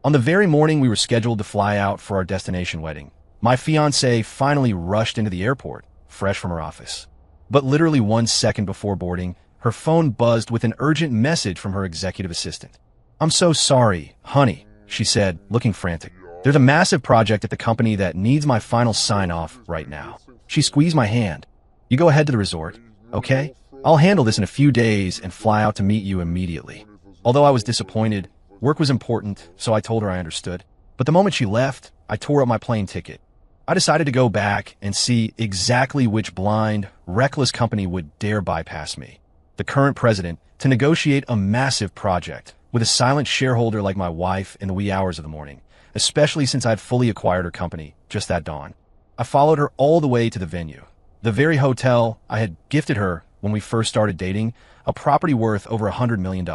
On the very morning we were scheduled to fly out for our destination wedding, my fiancée finally rushed into the airport, fresh from her office. But literally 1 second before boarding, her phone buzzed with an urgent message from her executive assistant. "I'm so sorry, honey," she said, looking frantic. "There's a massive project at the company that needs my final sign-off right now." She squeezed my hand. "You go ahead to the resort, okay? I'll handle this in a few days and fly out to meet you immediately." Although I was disappointed, work was important, so I told her I understood. But the moment she left, I tore up my plane ticket. I decided to go back and see exactly which blind, reckless company would dare bypass me, the current president, to negotiate a massive project with a silent shareholder like my wife in the wee hours of the morning, especially since I had fully acquired her company just that dawn. I followed her all the way to the venue, the very hotel I had gifted her when we first started dating, a property worth over $100 million.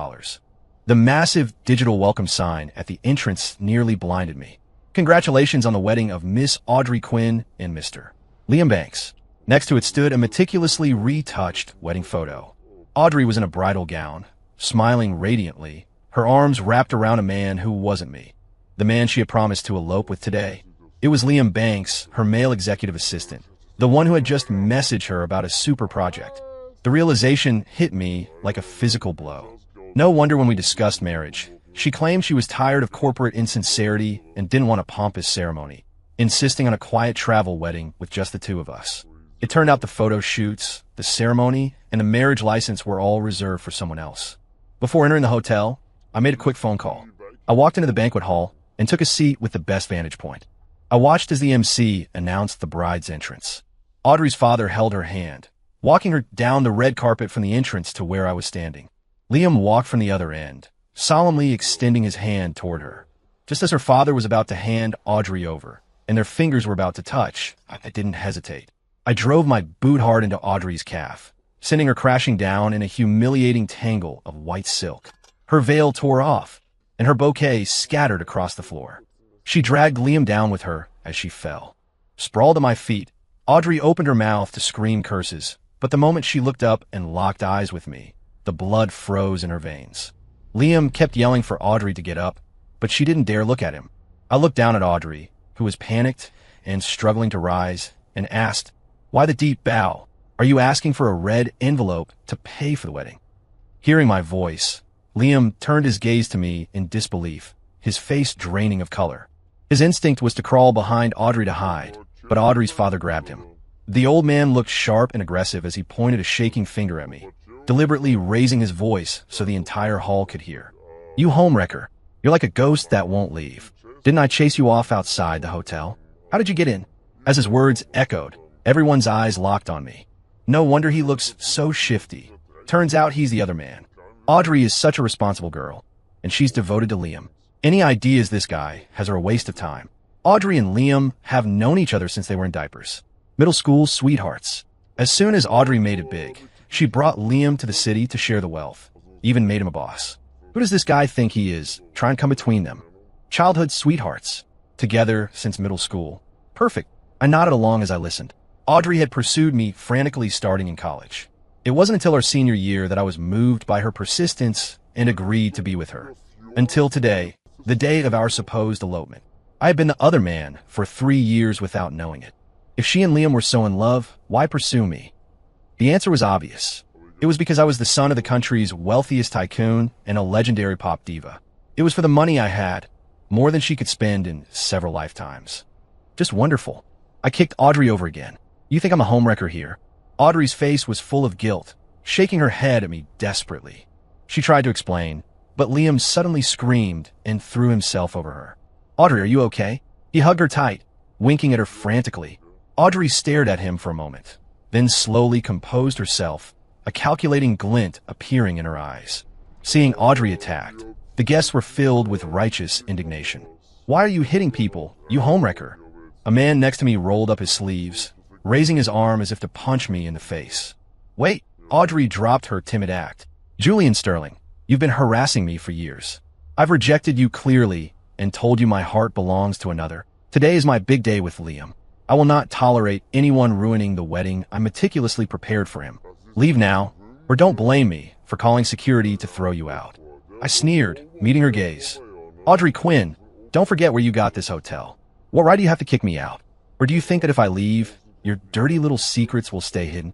The massive digital welcome sign at the entrance nearly blinded me. "Congratulations on the wedding of Miss Audrey Quinn and Mr. Liam Banks." Next to it stood a meticulously retouched wedding photo. Audrey was in a bridal gown, smiling radiantly, her arms wrapped around a man who wasn't me, the man she had promised to elope with today. It was Liam Banks, her male executive assistant, the one who had just messaged her about a super project. The realization hit me like a physical blow. No wonder when we discussed marriage, she claimed she was tired of corporate insincerity and didn't want a pompous ceremony, insisting on a quiet travel wedding with just the two of us. It turned out the photo shoots, the ceremony, and the marriage license were all reserved for someone else. Before entering the hotel, I made a quick phone call. I walked into the banquet hall and took a seat with the best vantage point. I watched as the MC announced the bride's entrance. Audrey's father held her hand, walking her down the red carpet from the entrance to where I was standing. Liam walked from the other end, solemnly extending his hand toward her. Just as her father was about to hand Audrey over, and their fingers were about to touch, I didn't hesitate. I drove my boot hard into Audrey's calf, sending her crashing down in a humiliating tangle of white silk. Her veil tore off, and her bouquet scattered across the floor. She dragged Liam down with her as she fell. Sprawled at my feet, Audrey opened her mouth to scream curses, but the moment she looked up and locked eyes with me, the blood froze in her veins. Liam kept yelling for Audrey to get up, but she didn't dare look at him. I looked down at Audrey, who was panicked and struggling to rise, and asked, "Why the deep bow? Are you asking for a red envelope to pay for the wedding?" Hearing my voice, Liam turned his gaze to me in disbelief, his face draining of color. His instinct was to crawl behind Audrey to hide, but Audrey's father grabbed him. The old man looked sharp and aggressive as he pointed a shaking finger at me, deliberately raising his voice so the entire hall could hear. "You homewrecker. You're like a ghost that won't leave. Didn't I chase you off outside the hotel? How did you get in?" As his words echoed, everyone's eyes locked on me. No wonder he looks so shifty. Turns out he's the other man. Audrey is such a responsible girl, and she's devoted to Liam. Any ideas this guy has are a waste of time. Audrey and Liam have known each other since they were in diapers. Middle school sweethearts. As soon as Audrey made it big, she brought Liam to the city to share the wealth, even made him a boss. Who does this guy think he is? Try and come between them. Childhood sweethearts. Together since middle school. Perfect. I nodded along as I listened. Audrey had pursued me frantically starting in college. It wasn't until our senior year that I was moved by her persistence and agreed to be with her. Until today, the day of our supposed elopement. I had been the other man for 3 years without knowing it. If she and Liam were so in love, why pursue me? The answer was obvious. It was because I was the son of the country's wealthiest tycoon and a legendary pop diva. It was for the money I had, more than she could spend in several lifetimes. Just wonderful. I kicked Audrey over again. "You think I'm a homewrecker here?" Audrey's face was full of guilt, shaking her head at me desperately. She tried to explain, but Liam suddenly screamed and threw himself over her. "Audrey, are you okay?" He hugged her tight, winking at her frantically. Audrey stared at him for a moment, then slowly composed herself, a calculating glint appearing in her eyes. Seeing Audrey attacked, the guests were filled with righteous indignation. "Why are you hitting people, you homewrecker?" A man next to me rolled up his sleeves, raising his arm as if to punch me in the face. "Wait!" Audrey dropped her timid act. "Julian Sterling, you've been harassing me for years. I've rejected you clearly and told you my heart belongs to another. Today is my big day with Liam. I will not tolerate anyone ruining the wedding I meticulously prepared for him. Leave now, or don't blame me for calling security to throw you out." I sneered, meeting her gaze. "Audrey Quinn, Don't forget where you got this hotel. What right do you have to kick me out? Or do you think that if I leave, your dirty little secrets will stay hidden?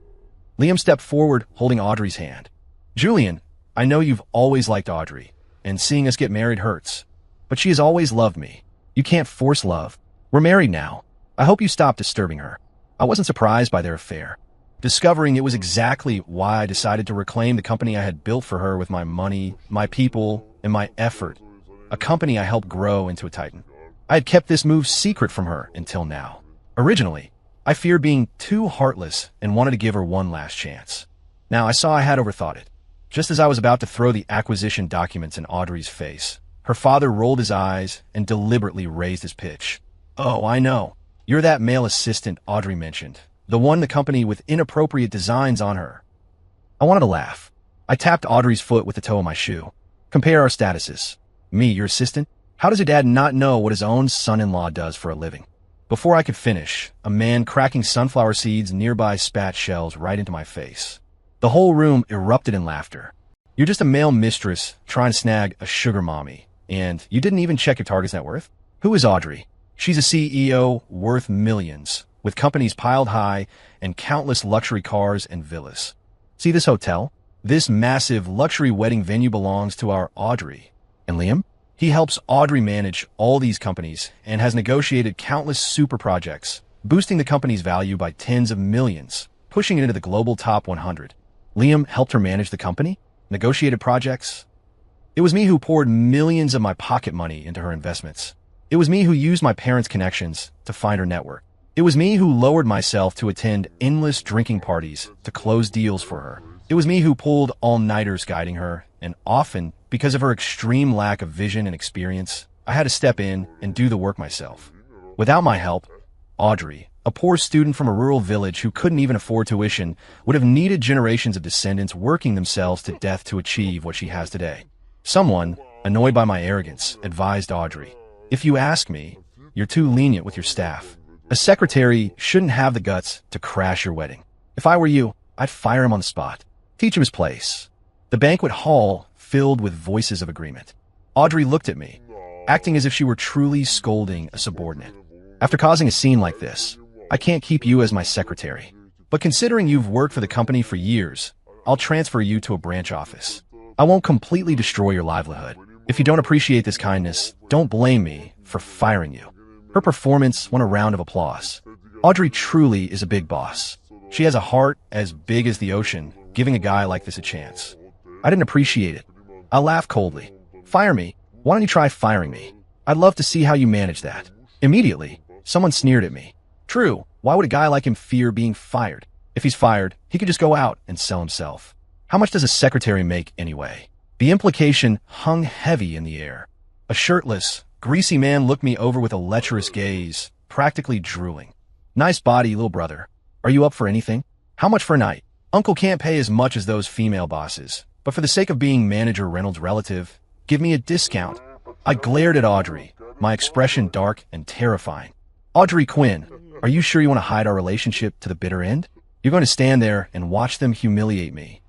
Liam stepped forward, holding Audrey's hand. Julian, I know you've always liked Audrey, and seeing us get married hurts. But she has always loved me. You can't force love. We're married now. I hope you stop disturbing her. I wasn't surprised by their affair. Discovering it was exactly why I decided to reclaim the company I had built for her with my money, my people, and my effort. A company I helped grow into a titan. I had kept this move secret from her until now. Originally, I feared being too heartless and wanted to give her one last chance. Now I saw I had overthought it. Just as I was about to throw the acquisition documents in Audrey's face, her father rolled his eyes and deliberately raised his pitch. Oh, I know. You're that male assistant Audrey mentioned. The one the company with inappropriate designs on her. I wanted to laugh. I tapped Audrey's foot with the toe of my shoe. Compare our statuses. Me, your assistant? How does your dad not know what his own son-in-law does for a living? Before I could finish, a man cracking sunflower seeds nearby spat shells right into my face. The whole room erupted in laughter. You're just a male mistress trying to snag a sugar mommy, and you didn't even check your target's net worth? Who is Audrey? She's a CEO worth millions, with companies piled high and countless luxury cars and villas. See this hotel? This massive luxury wedding venue belongs to our Audrey. And Liam? He helps Audrey manage all these companies and has negotiated countless super projects, boosting the company's value by tens of millions, pushing it into the global top 100. Liam helped her manage the company? Negotiated projects? It was me who poured millions of my pocket money into her investments. It was me who used my parents' connections to find her network. It was me who lowered myself to attend endless drinking parties to close deals for her. It was me who pulled all-nighters guiding her, and often, because of her extreme lack of vision and experience, I had to step in and do the work myself. Without my help, Audrey, a poor student from a rural village who couldn't even afford tuition, would have needed generations of descendants working themselves to death to achieve what she has today. Someone, annoyed by my arrogance, advised Audrey, "If you ask me, you're too lenient with your staff. A secretary shouldn't have the guts to crash your wedding. If I were you, I'd fire him on the spot. Teach him his place." The banquet hall filled with voices of agreement. Audrey looked at me, acting as if she were truly scolding a subordinate. "After causing a scene like this, I can't keep you as my secretary. But considering you've worked for the company for years, I'll transfer you to a branch office. I won't completely destroy your livelihood. If you don't appreciate this kindness, don't blame me for firing you." Her performance won a round of applause. Audrey truly is a big boss. She has a heart as big as the ocean, giving a guy like this a chance. I didn't appreciate it. I laughed coldly. "Fire me? Why don't you try firing me? I'd love to see how you manage that." Immediately, someone sneered at me. True, why would a guy like him fear being fired? If he's fired, he could just go out and sell himself. How much does a secretary make anyway? The implication hung heavy in the air. A shirtless, greasy man looked me over with a lecherous gaze, practically drooling. "Nice body, little brother. Are you up for anything? How much for a night? Uncle can't pay as much as those female bosses, but for the sake of being Manager Reynolds' relative, give me a discount." I glared at Audrey, my expression dark and terrifying. "Audrey Quinn, are you sure you want to hide our relationship to the bitter end? You're going to stand there and watch them humiliate me."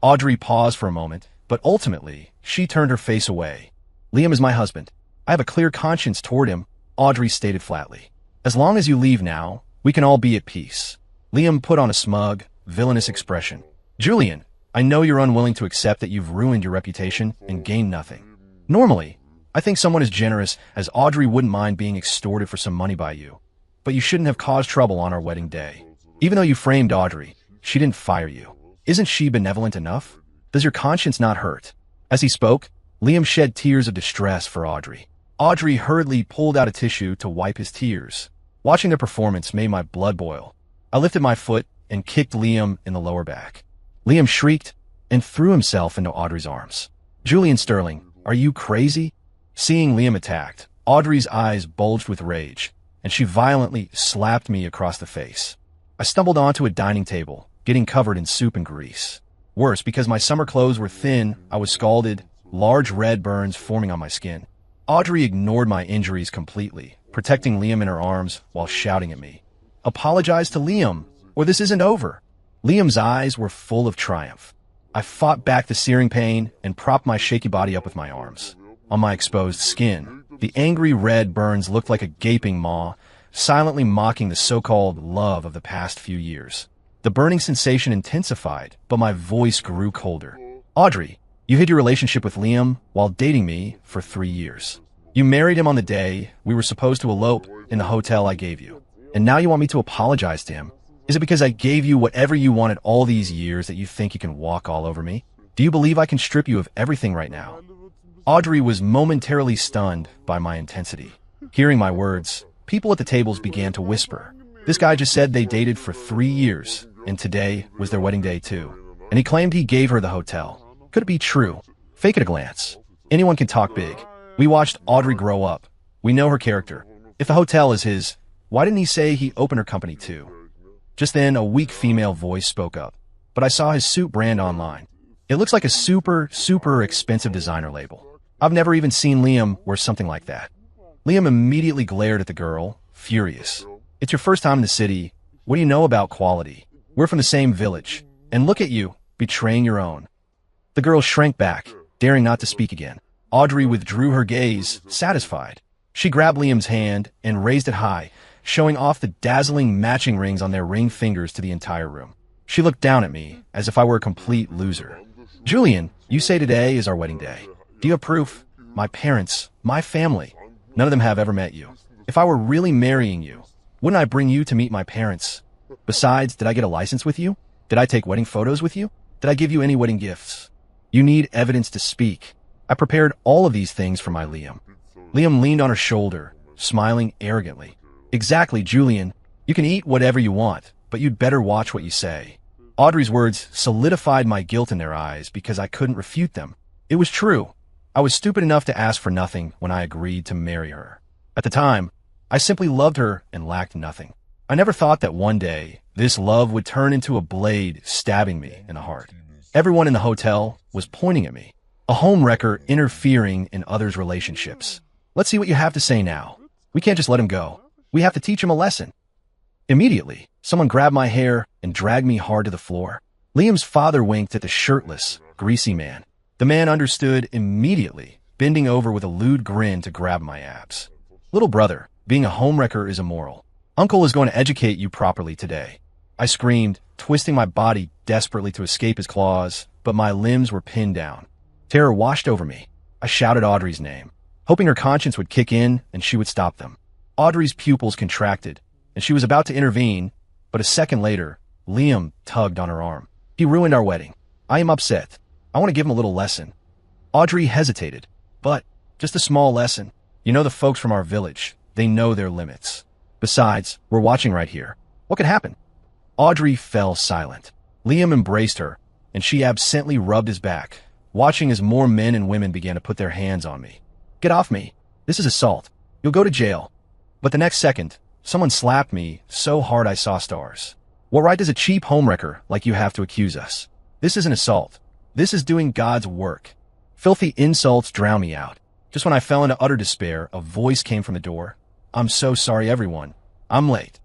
Audrey paused for a moment, but ultimately, she turned her face away. "Liam is my husband. I have a clear conscience toward him," Audrey stated flatly. "As long as you leave now, we can all be at peace." Liam put on a smug, villainous expression. "Julian, I know you're unwilling to accept that you've ruined your reputation and gained nothing. Normally, I think someone as generous as Audrey wouldn't mind being extorted for some money by you. But you shouldn't have caused trouble on our wedding day. Even though you framed Audrey, she didn't fire you. Isn't she benevolent enough? Does your conscience not hurt?" As he spoke, Liam shed tears of distress for Audrey. Audrey hurriedly pulled out a tissue to wipe his tears. Watching their performance made my blood boil. I lifted my foot and kicked Liam in the lower back. Liam shrieked and threw himself into Audrey's arms. "Julian Sterling, are you crazy?" Seeing Liam attacked, Audrey's eyes bulged with rage, and she violently slapped me across the face. I stumbled onto a dining table, getting covered in soup and grease. Worse, because my summer clothes were thin, I was scalded, large red burns forming on my skin. Audrey ignored my injuries completely, protecting Liam in her arms while shouting at me. "Apologize to Liam, or this isn't over." Liam's eyes were full of triumph. I fought back the searing pain and propped my shaky body up with my arms. On my exposed skin, The angry red burns looked like a gaping maw, silently mocking the so-called love of the past few years. The burning sensation intensified, but my voice grew colder. Audrey, you hid your relationship with Liam while dating me for 3 years. You married him on the day we were supposed to elope in the hotel I gave you. And now you want me to apologize to him? Is it because I gave you whatever you wanted all these years that you think you can walk all over me? Do you believe I can strip you of everything right now? Audrey was momentarily stunned by my intensity. Hearing my words, people at the tables began to whisper. This guy just said they dated for 3 years, and today was their wedding day too. And he claimed he gave her the hotel. Could it be true? Fake at a glance. Anyone can talk big. We watched Audrey grow up. We know her character. If the hotel is his, why didn't he say he opened her company too? Just then, a weak female voice spoke up. But I saw his suit brand online. It looks like a super expensive designer label. I've never even seen Liam wear something like that. Liam immediately glared at the girl, furious. It's your first time in the city. What do you know about quality? We're from the same village. And look at you, betraying your own. The girl shrank back, daring not to speak again. Audrey withdrew her gaze, satisfied. She grabbed Liam's hand and raised it high, showing off the dazzling matching rings on their ring fingers to the entire room. She looked down at me, as if I were a complete loser. Julian, you say today is our wedding day. Do you have proof? My parents, my family, none of them have ever met you. If I were really marrying you, wouldn't I bring you to meet my parents? Besides, did I get a license with you? Did I take wedding photos with you? Did I give you any wedding gifts? You need evidence to speak. I prepared all of these things for my Liam. Liam leaned on her shoulder, smiling arrogantly. Exactly, Julian. You can eat whatever you want, but you'd better watch what you say. Audrey's words solidified my guilt in their eyes because I couldn't refute them. It was true. I was stupid enough to ask for nothing when I agreed to marry her. At the time, I simply loved her and lacked nothing. I never thought that one day, this love would turn into a blade stabbing me in the heart. Everyone in the hotel was pointing at me, a homewrecker interfering in others' relationships. Let's see what you have to say now. We can't just let him go. We have to teach him a lesson. Immediately, someone grabbed my hair and dragged me hard to the floor. Liam's father winked at the shirtless, greasy man. The man understood immediately, bending over with a lewd grin to grab my abs. Little brother, being a homewrecker is immoral. Uncle is going to educate you properly today. I screamed, twisting my body desperately to escape his claws, but my limbs were pinned down. Terror washed over me. I shouted Audrey's name, hoping her conscience would kick in and she would stop them. Audrey's pupils contracted, and she was about to intervene, but a second later, Liam tugged on her arm. He ruined our wedding. I am upset. I want to give him a little lesson. Audrey hesitated, but just a small lesson. You know the folks from our village. They know their limits. Besides, we're watching right here. What could happen? Audrey fell silent. Liam embraced her, and she absently rubbed his back, watching as more men and women began to put their hands on me. Get off me. This is assault. You'll go to jail. But the next second, someone slapped me so hard I saw stars. What right does a cheap homewrecker like you have to accuse us? This isn't assault. This is doing God's work. Filthy insults drowned me out. Just when I fell into utter despair, a voice came from the door. I'm so sorry, everyone. I'm late.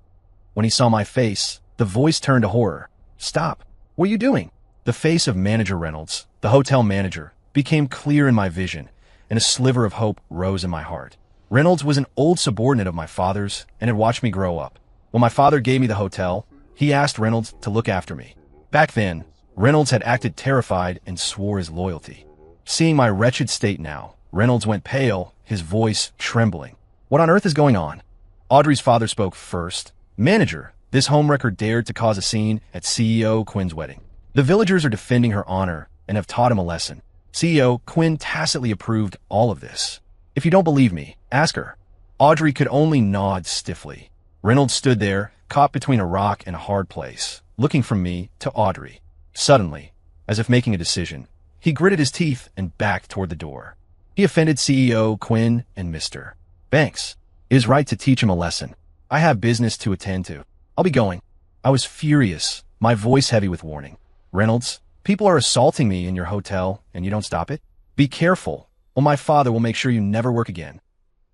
When he saw my face, the voice turned to horror. Stop. What are you doing? The face of Manager Reynolds, the hotel manager, became clear in my vision, and a sliver of hope rose in my heart. Reynolds was an old subordinate of my father's and had watched me grow up. When my father gave me the hotel, he asked Reynolds to look after me. Back then, Reynolds had acted terrified and swore his loyalty. Seeing my wretched state now, Reynolds went pale, his voice trembling. What on earth is going on? Audrey's father spoke first. Manager, this homewrecker dared to cause a scene at CEO Quinn's wedding. The villagers are defending her honor and have taught him a lesson. CEO Quinn tacitly approved all of this. If you don't believe me, ask her. Audrey could only nod stiffly. Reynolds stood there, caught between a rock and a hard place, looking from me to Audrey. Suddenly, as if making a decision, he gritted his teeth and backed toward the door. He offended CEO Quinn and Mr. Banks. It is right to teach him a lesson. I have business to attend to. I'll be going. I was furious, my voice heavy with warning. Reynolds, people are assaulting me in your hotel and you don't stop it? Be careful, or my father will make sure you never work again.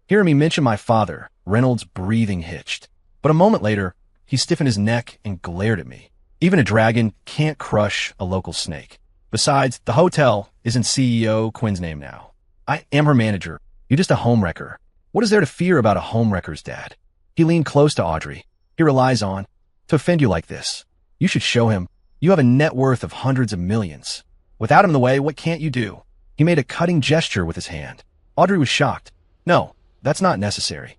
Hearing me mention my father, Reynolds' breathing hitched. But a moment later, he stiffened his neck and glared at me. Even a dragon can't crush a local snake. Besides, the hotel is in CEO Quinn's name now. I am her manager. You're just a homewrecker. What is there to fear about a homewrecker's dad? He leaned close to Audrey. He relies on to offend you like this. You should show him. You have a net worth of hundreds of millions. Without him in the way, what can't you do? He made a cutting gesture with his hand. Audrey was shocked. No, that's not necessary.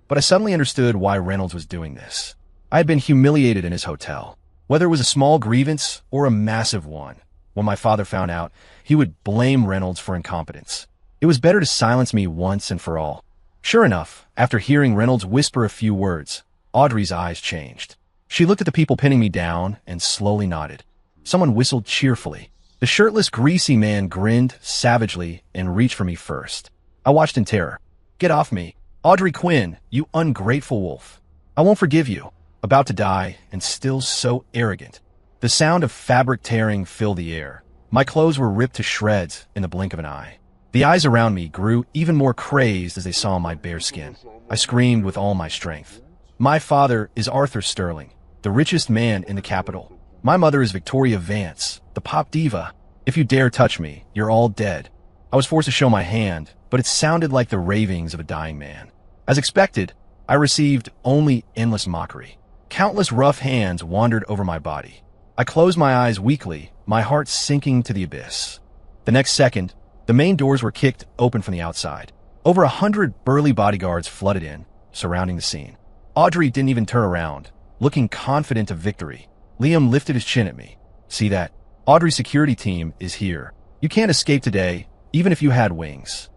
But I suddenly understood why Reynolds was doing this. I had been humiliated in his hotel. Whether it was a small grievance or a massive one, when my father found out, he would blame Reynolds for incompetence. It was better to silence me once and for all. Sure enough, after hearing Reynolds whisper a few words, Audrey's eyes changed. She looked at the people pinning me down and slowly nodded. Someone whistled cheerfully. The shirtless, greasy man grinned savagely and reached for me first. I watched in terror. Get off me. Audrey Quinn, you ungrateful wolf. I won't forgive you. About to die, and still so arrogant. The sound of fabric tearing filled the air. My clothes were ripped to shreds in the blink of an eye. The eyes around me grew even more crazed as they saw my bare skin. I screamed with all my strength. My father is Arthur Sterling, the richest man in the capital. My mother is Victoria Vance, the pop diva. If you dare touch me, you're all dead. I was forced to show my hand, but it sounded like the ravings of a dying man. As expected, I received only endless mockery. Countless rough hands wandered over my body. I closed my eyes weakly, my heart sinking to the abyss. The next second, the main doors were kicked open from the outside. Over 100 burly bodyguards flooded in, surrounding the scene. Audrey didn't even turn around, looking confident of victory. Liam lifted his chin at me. See that? Audrey's security team is here. You can't escape today, even if you had wings.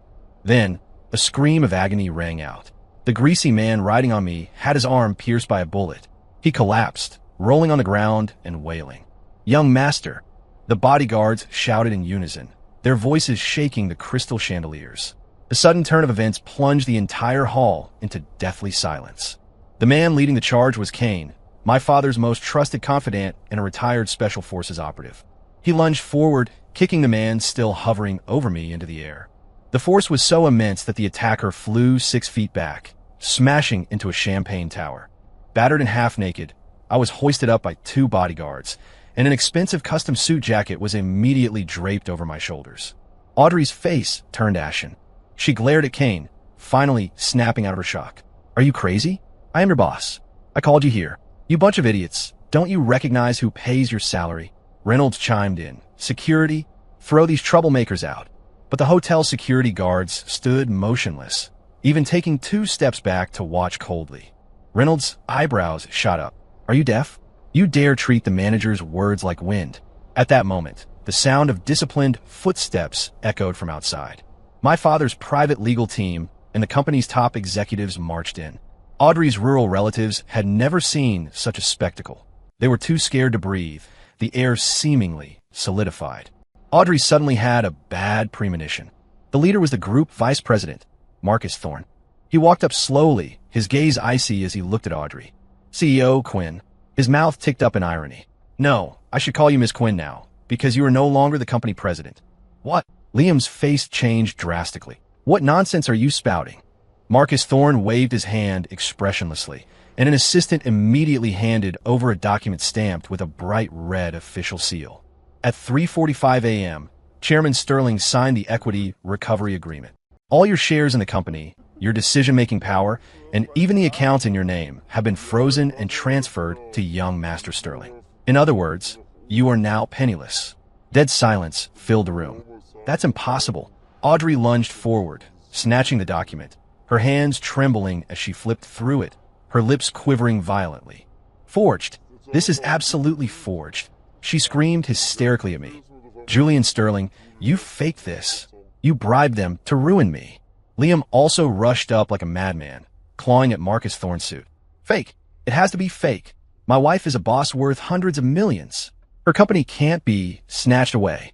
Then, a scream of agony rang out. The greasy man riding on me had his arm pierced by a bullet. He collapsed, rolling on the ground and wailing. Young master, the bodyguards shouted in unison, their voices shaking the crystal chandeliers. The sudden turn of events plunged the entire hall into deathly silence. The man leading the charge was Kane, my father's most trusted confidant and a retired Special Forces operative. He lunged forward, kicking the man still hovering over me into the air. The force was so immense that the attacker flew 6 feet back, smashing into a champagne tower. Battered and half-naked, I was hoisted up by 2 bodyguards, and an expensive custom suit jacket was immediately draped over my shoulders. Audrey's face turned ashen. She glared at Kane, finally snapping out of her shock. Are you crazy? I am your boss. I called you here. You bunch of idiots. Don't you recognize who pays your salary? Reynolds chimed in. Security? Throw these troublemakers out. But the hotel security guards stood motionless, even taking 2 steps back to watch coldly. Reynolds' eyebrows shot up. Are you deaf? You dare treat the manager's words like wind. At that moment, the sound of disciplined footsteps echoed from outside. My father's private legal team and the company's top executives marched in. Audrey's rural relatives had never seen such a spectacle. They were too scared to breathe, the air seemingly solidified. Audrey suddenly had a bad premonition. The leader was the group vice president, Marcus Thorne. He walked up slowly, his gaze icy as he looked at Audrey. CEO Quinn. His mouth ticked up in irony. No, I should call you Miss Quinn now, because you are no longer the company president. What? Liam's face changed drastically. What nonsense are you spouting? Marcus Thorne waved his hand expressionlessly, and an assistant immediately handed over a document stamped with a bright red official seal. At 3:45 a.m., Chairman Sterling signed the Equity Recovery Agreement. All your shares in the company, your decision-making power, and even the accounts in your name have been frozen and transferred to young Master Sterling. In other words, you are now penniless. Dead silence filled the room. That's impossible. Audrey lunged forward, snatching the document, her hands trembling as she flipped through it, her lips quivering violently. Forged. This is absolutely forged. She screamed hysterically at me. Julian Sterling, you faked this. You bribed them to ruin me. Liam also rushed up like a madman, clawing at Marcus Thorne's suit. Fake. It has to be fake. My wife is a boss worth hundreds of millions. Her company can't be snatched away.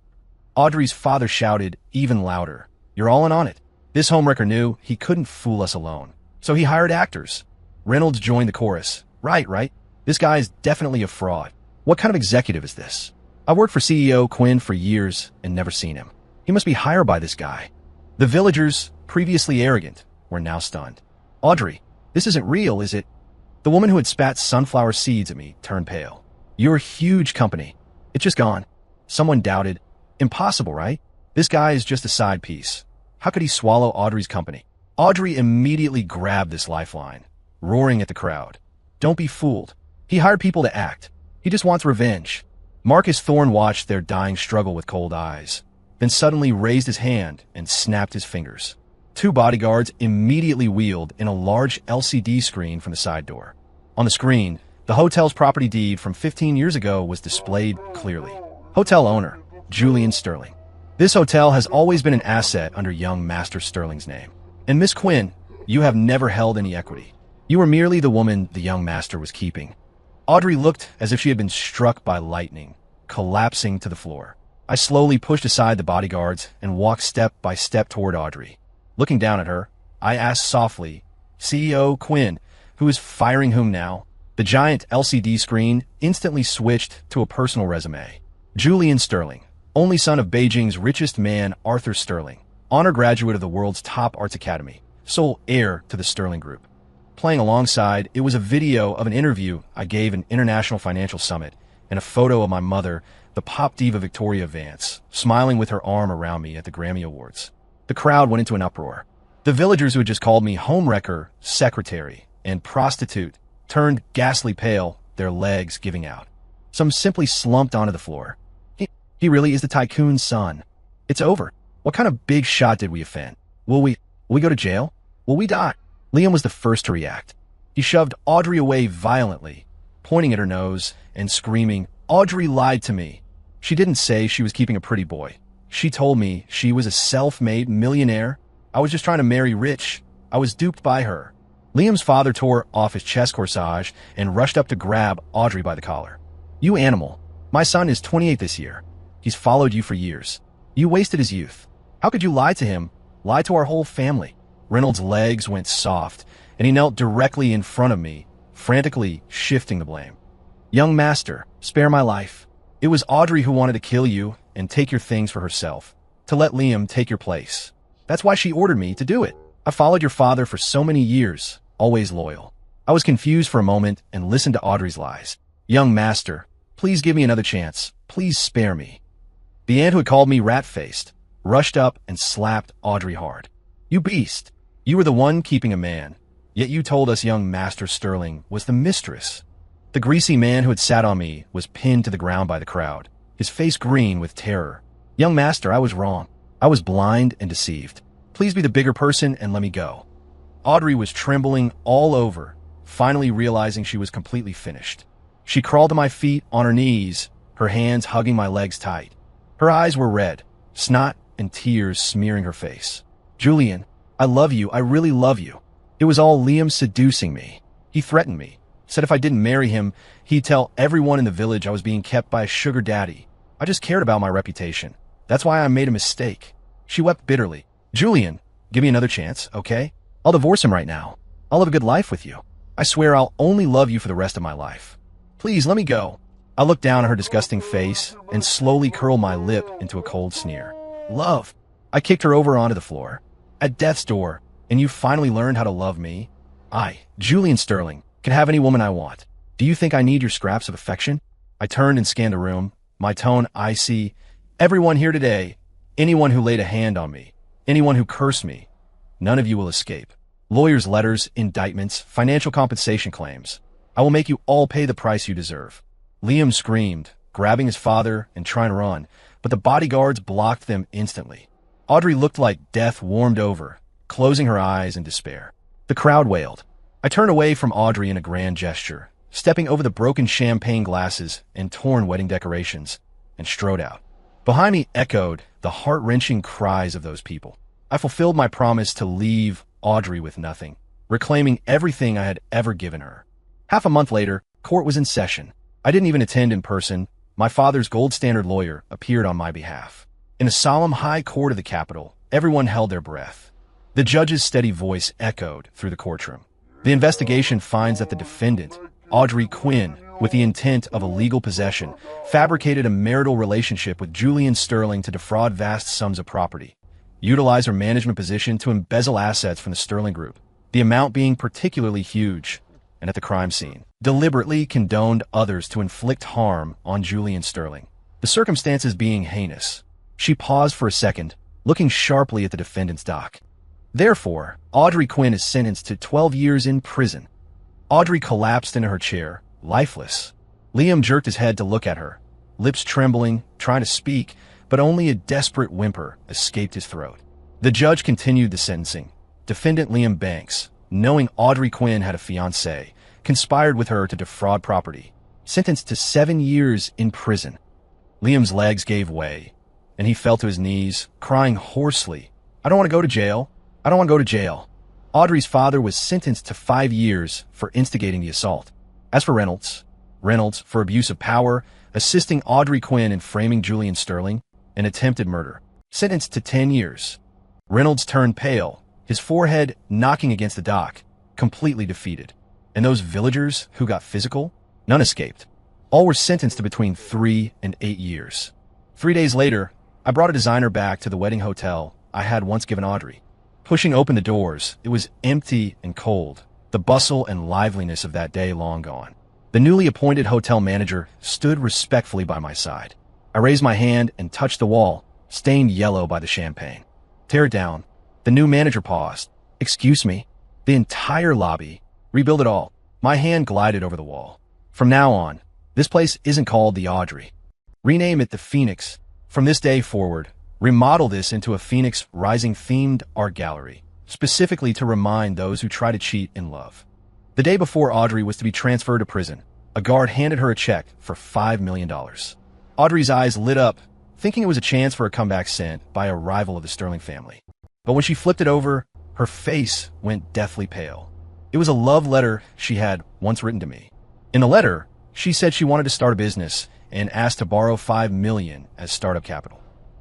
Audrey's father shouted even louder. You're all in on it. This homewrecker knew he couldn't fool us alone, so he hired actors. Reynolds joined the chorus. Right. This guy is definitely a fraud. What kind of executive is this? I worked for CEO Quinn for years and never seen him. He must be hired by this guy. The villagers, previously arrogant, were now stunned. Audrey, this isn't real, is it? The woman who had spat sunflower seeds at me turned pale. You're a huge company. It's just gone. Someone doubted. Impossible, right? This guy is just a side piece. How could he swallow Audrey's company? Audrey immediately grabbed this lifeline, roaring at the crowd. Don't be fooled. He hired people to act. He just wants revenge. Marcus Thorne watched their dying struggle with cold eyes, then suddenly raised his hand and snapped his fingers. Two bodyguards immediately wheeled in a large LCD screen from the side door. On the screen, the hotel's property deed from 15 years ago was displayed clearly. Hotel owner, Julian Sterling. This hotel has always been an asset under young Master Sterling's name. And Miss Quinn, you have never held any equity. You were merely the woman the young master was keeping. Audrey looked as if she had been struck by lightning, collapsing to the floor. I slowly pushed aside the bodyguards and walked step by step toward Audrey. Looking down at her, I asked softly, CEO Quinn, who is firing whom now? The giant LCD screen instantly switched to a personal resume. Julian Sterling, only son of Beijing's richest man Arthur Sterling, honor graduate of the world's top arts academy, sole heir to the Sterling Group. Playing alongside, it was a video of an interview I gave an international financial summit and a photo of my mother, the pop diva Victoria Vance, smiling with her arm around me at the Grammy Awards. The crowd went into an uproar. The villagers who had just called me homewrecker, secretary, and prostitute turned ghastly pale, their legs giving out. Some simply slumped onto the floor. He really is the tycoon's son. It's over. What kind of big shot did we offend? Will we go to jail? Will we die? Liam was the first to react. He shoved Audrey away violently, pointing at her nose and screaming, Audrey lied to me. She didn't say she was keeping a pretty boy. She told me she was a self-made millionaire. I was just trying to marry rich. I was duped by her. Liam's father tore off his chest corsage and rushed up to grab Audrey by the collar. You animal. My son is 28 this year. He's followed you for years. You wasted his youth. How could you lie to him? Lie to our whole family? Reynolds' legs went soft, and he knelt directly in front of me, frantically shifting the blame. Young master, spare my life. It was Audrey who wanted to kill you and take your things for herself, to let Liam take your place. That's why she ordered me to do it. I followed your father for so many years, always loyal. I was confused for a moment and listened to Audrey's lies. Young master, please give me another chance. Please spare me. The aunt who had called me rat-faced rushed up and slapped Audrey hard. You beast. You were the one keeping a man, yet you told us young Master Sterling was the mistress. The greasy man who had sat on me was pinned to the ground by the crowd, his face green with terror. Young master, I was wrong. I was blind and deceived. Please be the bigger person and let me go. Audrey was trembling all over, finally realizing she was completely finished. She crawled to my feet on her knees, her hands hugging my legs tight. Her eyes were red, snot and tears smearing her face. Julian, I love you. I really love you. It was all Liam seducing me. He threatened me, said if I didn't marry him, he'd tell everyone in the village I was being kept by a sugar daddy. I just cared about my reputation. That's why I made a mistake. She wept bitterly. Julian, give me another chance, okay? I'll divorce him right now. I'll live a good life with you. I swear I'll only love you for the rest of my life. Please, let me go. I looked down at her disgusting face and slowly curled my lip into a cold sneer. Love. I kicked her over onto the floor. At death's door, and you finally learned how to love me? I, Julian Sterling, can have any woman I want. Do you think I need your scraps of affection? I turned and scanned the room, my tone icy. Everyone here today, anyone who laid a hand on me, anyone who cursed me, none of you will escape. Lawyers' letters, indictments, financial compensation claims. I will make you all pay the price you deserve. Liam screamed, grabbing his father and trying to run, but the bodyguards blocked them instantly. Audrey looked like death warmed over, closing her eyes in despair. The crowd wailed. I turned away from Audrey in a grand gesture, stepping over the broken champagne glasses and torn wedding decorations, and strode out. Behind me echoed the heart-wrenching cries of those people. I fulfilled my promise to leave Audrey with nothing, reclaiming everything I had ever given her. Half a month later, court was in session. I didn't even attend in person. My father's gold standard lawyer appeared on my behalf. In the solemn high court of the Capitol, everyone held their breath. The judge's steady voice echoed through the courtroom. The investigation finds that the defendant, Audrey Quinn, with the intent of illegal possession, fabricated a marital relationship with Julian Sterling to defraud vast sums of property, utilized her management position to embezzle assets from the Sterling Group, the amount being particularly huge, and at the crime scene, deliberately condoned others to inflict harm on Julian Sterling, the circumstances being heinous. She paused for a second, looking sharply at the defendant's dock. Therefore, Audrey Quinn is sentenced to 12 years in prison. Audrey collapsed into her chair, lifeless. Liam jerked his head to look at her, lips trembling, trying to speak, but only a desperate whimper escaped his throat. The judge continued the sentencing. Defendant Liam Banks, knowing Audrey Quinn had a fiancé, conspired with her to defraud property, sentenced to 7 years in prison. Liam's legs gave way, and he fell to his knees, crying hoarsely, "I don't want to go to jail. I don't want to go to jail." Audrey's father was sentenced to 5 years for instigating the assault. As for Reynolds for abuse of power, assisting Audrey Quinn in framing Julian Sterling, and attempted murder, sentenced to 10 years. Reynolds turned pale, his forehead knocking against the dock, completely defeated. And those villagers who got physical, none escaped. All were sentenced to between 3 and 8 years. 3 days later, I brought a designer back to the wedding hotel I had once given Audrey. Pushing open the doors, it was empty and cold, the bustle and liveliness of that day long gone. The newly appointed hotel manager stood respectfully by my side. I raised my hand and touched the wall, stained yellow by the champagne. "Tear it down." The new manager paused. "Excuse me." The entire lobby. Rebuild it all. My hand glided over the wall. "From now on, this place isn't called the Audrey. Rename it the Phoenix. From this day forward, remodel this into a Phoenix Rising themed art gallery, specifically to remind those who try to cheat in love." The day before Audrey was to be transferred to prison, a guard handed her a check for $5 million. Audrey's eyes lit up, thinking it was a chance for a comeback sent by a rival of the Sterling family. But when she flipped it over, her face went deathly pale. It was a love letter she had once written to me. In the letter, she said she wanted to start a business and asked to borrow $5 million as startup capital.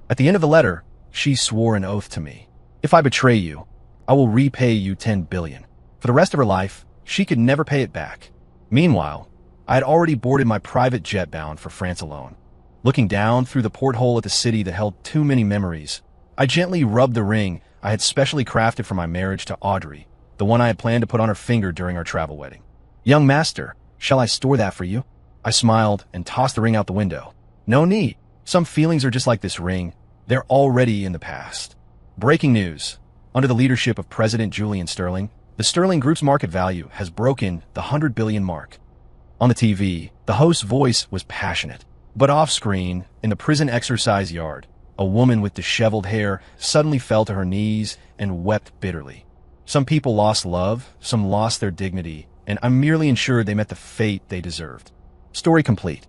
At the end of the letter, she swore an oath to me. "If I betray you, I will repay you $10 billion. For the rest of her life, she could never pay it back. Meanwhile, I had already boarded my private jet bound for France alone. Looking down through the porthole at the city that held too many memories, I gently rubbed the ring I had specially crafted for my marriage to Audrey, the one I had planned to put on her finger during our travel wedding. "Young master, shall I store that for you?" I smiled and tossed the ring out the window. "No need. Some feelings are just like this ring. They're already in the past." Breaking news. Under the leadership of President Julian Sterling, the Sterling Group's market value has broken the $100 billion mark. On the TV, the host's voice was passionate. But off-screen, in the prison exercise yard, a woman with disheveled hair suddenly fell to her knees and wept bitterly. Some people lost love, some lost their dignity, and I'm merely ensured they met the fate they deserved. Story complete.